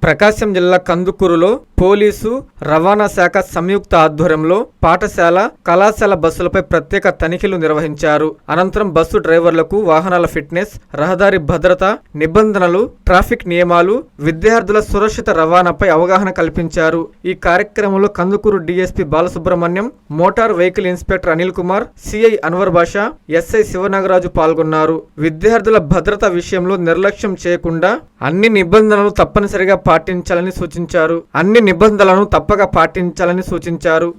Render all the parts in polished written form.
ప్రకాశం జిల్లా కందుకూరులో పోలీసు రవాణా శాఖ సంయుక్త ఆధ్వర్యంలో పాఠశాల కళాశాల బస్సులపై ప్రత్యేక తనిఖీలు నిర్వహించారు. అనంతరం బస్సు డ్రైవర్లకు వాహనాల ఫిట్నెస్, రహదారి భద్రత నిబంధనలు, ట్రాఫిక్ నియమాలు, విద్యార్థుల సురక్షిత రవాణాపై అవగాహన కల్పించారు. ఈ కార్యక్రమంలో Kandukur DSP Balasubrahmanyam, motor vehicle inspector Anil Kumar, CI Anwar Basha, SI Sivanagaraju పాల్గొన్నారు. విద్యార్థుల భద్రత విషయంలో నిర్లక్ష్యం చేయకుండా అన్ని నిబంధనలు తప్పనిసరిగా పాటించాలని సూచించారు. తప్పక పాటించాలని సూచించారు.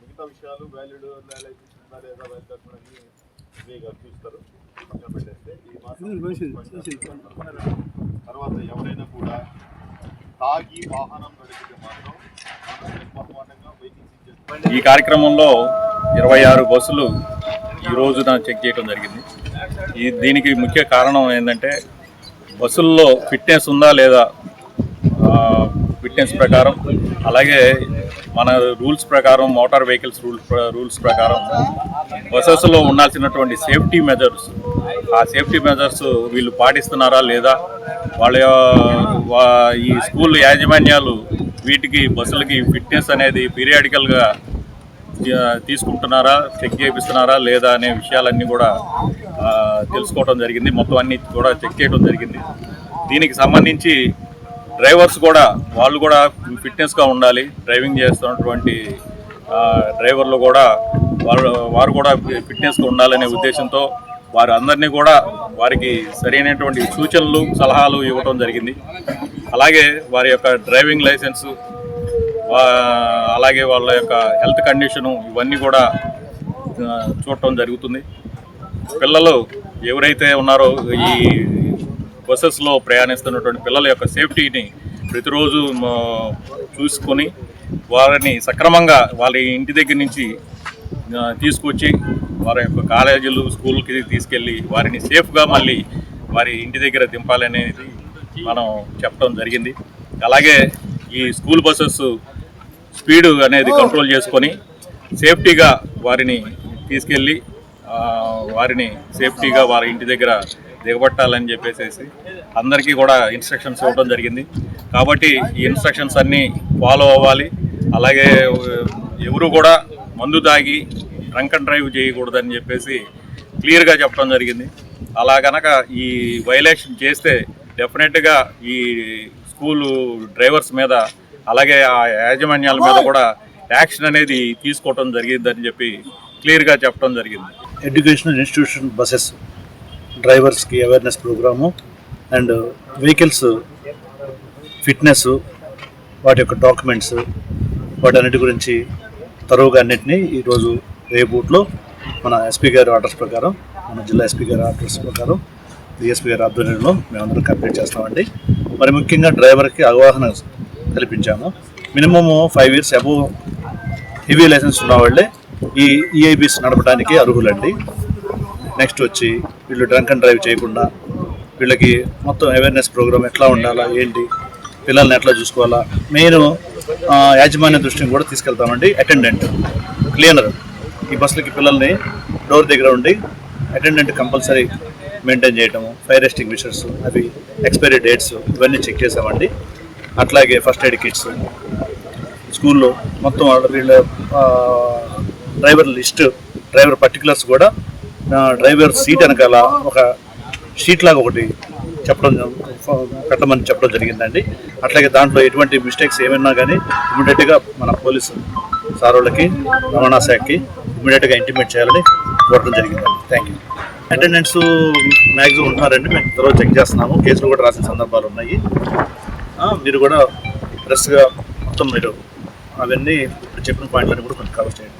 మిగతా విషయాలు వ్యాలిడ్ లేదా చూస్తారు. పెట్టేస్తే తర్వాత ఎవరైనా కూడా తాగి వాహనం నడిపితే మాత్రం ఈ కార్యక్రమంలో 26 బస్సులు ఈ రోజున చెక్ చేయడం జరిగింది. దీనికి ముఖ్య కారణం ఏంటంటే బస్సుల్లో ఫిట్నెస్ ఉందా లేదా, ఫిట్నెస్ ప్రకారం, అలాగే మన రూల్స్ ప్రకారం, మోటార్ వెహికల్స్ రూల్స్ ప్రకారం బస్సెస్లో ఉండాల్సినటువంటి సేఫ్టీ మెజర్స్, ఆ సేఫ్టీ మెజర్స్ వీళ్ళు పాటిస్తున్నారా లేదా, ఈ స్కూల్ యాజమాన్యాలు వీటికి బస్సులకి ఫిట్నెస్ అనేది పీరియాడికల్గా తీసుకుంటున్నారా, చెక్ చేపిస్తున్నారా లేదా అనే విషయాలన్నీ కూడా తెలుసుకోవడం జరిగింది. మొత్తం అన్ని కూడా చెక్ చేయడం జరిగింది. దీనికి సంబంధించి డ్రైవర్స్ కూడా వాళ్ళు కూడా ఫిట్నెస్గా ఉండాలి. డ్రైవింగ్ చేస్తున్నటువంటి డ్రైవర్లు కూడా వారు కూడా ఫిట్నెస్గా ఉండాలనే ఉద్దేశంతో వారు అందరినీ కూడా వారికి సరైనటువంటి సూచనలు, సలహాలు ఇవ్వడం జరిగింది. అలాగే వారి యొక్క డ్రైవింగ్ లైసెన్సు, అలాగే వాళ్ళ యొక్క హెల్త్ కండిషను ఇవన్నీ కూడా చూడటం జరుగుతుంది. పిల్లలు ఎవరైతే ఉన్నారో ఈ బస్సెస్లో ప్రయాణిస్తున్నటువంటి పిల్లల యొక్క సేఫ్టీని ప్రతిరోజు చూసుకొని వారిని సక్రమంగా వాళ్ళ ఇంటి దగ్గర నుంచి తీసుకొచ్చి వారి యొక్క కాలేజీలు, స్కూల్కి తీసుకెళ్ళి వారిని సేఫ్గా మళ్ళీ వారి ఇంటి దగ్గర దింపాలనేది మనం చెప్పడం జరిగింది. అలాగే ఈ స్కూల్ బస్సెస్ స్పీడ్ అనేది కంట్రోల్ చేసుకొని సేఫ్టీగా వారిని తీసుకెళ్ళి వారిని సేఫ్టీగా వారి ఇంటి దగ్గర దిగబట్టాలని చెప్పేసి అందరికీ కూడా ఇన్స్ట్రక్షన్స్ ఇవ్వడం జరిగింది. కాబట్టి ఈ ఇన్స్ట్రక్షన్స్ అన్నీ ఫాలో అవ్వాలి. అలాగే ఎవరు కూడా మందు తాగి డ్రంక్ అండ్ డ్రైవ్ చేయకూడదని చెప్పేసి క్లియర్గా చెప్పడం జరిగింది. అలా కనుక ఈ వైలేషన్ చేస్తే డెఫినెట్గా ఈ స్కూలు డ్రైవర్స్ మీద, అలాగే ఆ యాజమాన్యాల మీద కూడా యాక్షన్ అనేది తీసుకోవటం జరిగిందని చెప్పి క్లియర్గా చెప్పడం జరిగింది. ఎడ్యుకేషనల్ ఇన్స్టిట్యూషన్ బస్సెస్ డ్రైవర్స్కి awareness programme and vehicles fitness, వాటి యొక్క డాక్యుమెంట్స్, వాటన్నిటి గురించి తరువుగా అన్నింటినీ ఈరోజు రేపూట్లో మన ఎస్పీ గారి ఆర్డర్స్ ప్రకారం, మన జిల్లా ఎస్పీ గారి ఆర్డర్స్ ప్రకారం డిఎస్పీ గారి ఆధ్వర్యంలో మేమందరం కంప్లీట్ చేస్తామండి. మరి ముఖ్యంగా డ్రైవర్కి అవగాహన కల్పించాము. Minimum 5 years above heavy license ఉన్న వాళ్ళే ఈ ఈఐబీస్ నడపడానికి అర్హులండి. నెక్స్ట్ వచ్చి వీళ్ళు డ్రంక్ అండ్ డ్రైవ్ చేయకుండా వీళ్ళకి మొత్తం అవేర్నెస్ ప్రోగ్రామ్ ఎట్లా ఉండాలా, ఏంటి, పిల్లల్ని ఎట్లా చూసుకోవాలా, మెయిన్ యాజమాన్య దృష్టిని కూడా తీసుకెళ్తామండి. అటెండెంట్, క్లీనర్, ఈ బస్సులకి పిల్లల్ని డోర్ దగ్గర ఉండి అటెండెంట్ కంపల్సరీ మెయింటైన్ చేయటము, ఫైర్ ఎస్టింగ్విషర్స్, అవి ఎక్స్పైరీ డేట్స్ ఇవన్నీ చెక్ చేసామండి. అట్లాగే ఫస్ట్ ఎయిడ్ కిట్స్ స్కూల్లో మొత్తం వీళ్ళ డ్రైవర్ లిస్ట్, డ్రైవర్ పర్టికులర్స్ కూడా డ్రైవర్ సీట్ వెనకాల ఒక షీట్ లాగా ఒకటి పెట్టమని చెప్పడం జరిగిందండి. అట్లాగే దాంట్లో ఎటువంటి మిస్టేక్స్ ఏమైనా కానీ ఇమీడియట్గా మన పోలీసు సార్ వాళ్ళకి, రవాణా శాఖకి ఇమీడియట్గా ఇంటిమేట్ చేయాలని కోరడం జరిగిందండి. Thank you. అటెండెన్స్ మ్యాక్సిమం ఉంటున్నారండి. మేము తర్వాత చెక్ చేస్తున్నాము. కేసులు కూడా రాసిన సందర్భాలు ఉన్నాయి. మీరు కూడా ప్రెస్గా మొత్తం మీరు అవన్నీ చెప్పిన పాయింట్లన్నీ కూడా కొంచెం కవర్ చేయండి.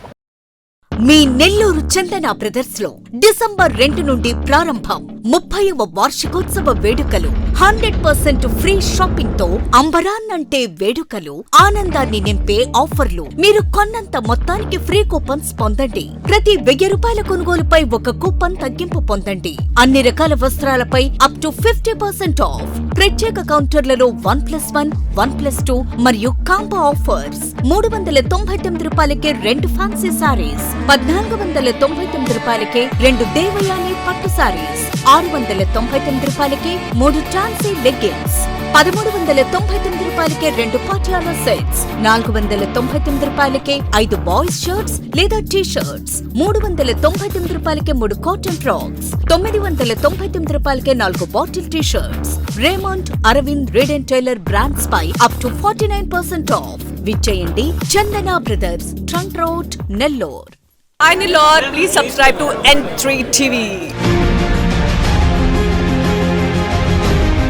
మీ నెల్లూరు చందన బ్రదర్స్ లో డిసెంబర్ 2 నుండి ప్రారంభం 30వ వార్షికోత్సవ వేడుకలు. 100% ఫ్రీ షాపింగ్ తో అంబరాన్నంటే వేడుకలు, ఆనందాన్ని నింపే ఆఫర్లు. మీరు కొన్నంత మొత్తానికి ఫ్రీ కూపన్స్ పొందండి. ప్రతి 1000 రూపాయల కొనుగోలుపై ఒక కూపన్ తగ్గింపు పొందండి. అన్ని రకాల వస్త్రాలపై అప్ టు 50% ఆఫ్. ప్రత్యేక కౌంటర్లలో 1+1, 1+2 మరియు కాంబో ఆఫర్స్. 399 రూపాయలకే 2 ఫ్యాన్సీ సారీస్, 1499 రూపాయలకే 2 దేవయాని పట్టు సారీస్, 699 రూపాయలకే 3 టాన్సీ లెగ్గిన్స్, 1399 రూపాయలకే 2 పాటియాలా సెట్స్, 499 రూపాయలకే 5 బాయ్స్ షర్ట్స్ లేదా టీ షర్ట్స్, 399 రూపాయలకే 3 కాటన్ ఫ్రాక్స్, 999 రూపాయలకే 4 bottle T shirts. Raymond, Arvind, Reid and Taylor brands పై అప్ టు 49% ఆఫ్. విచ్చేయండి Chandana brothers, trunk road, Nellore. Hi Nellore, please subscribe to N3 TV.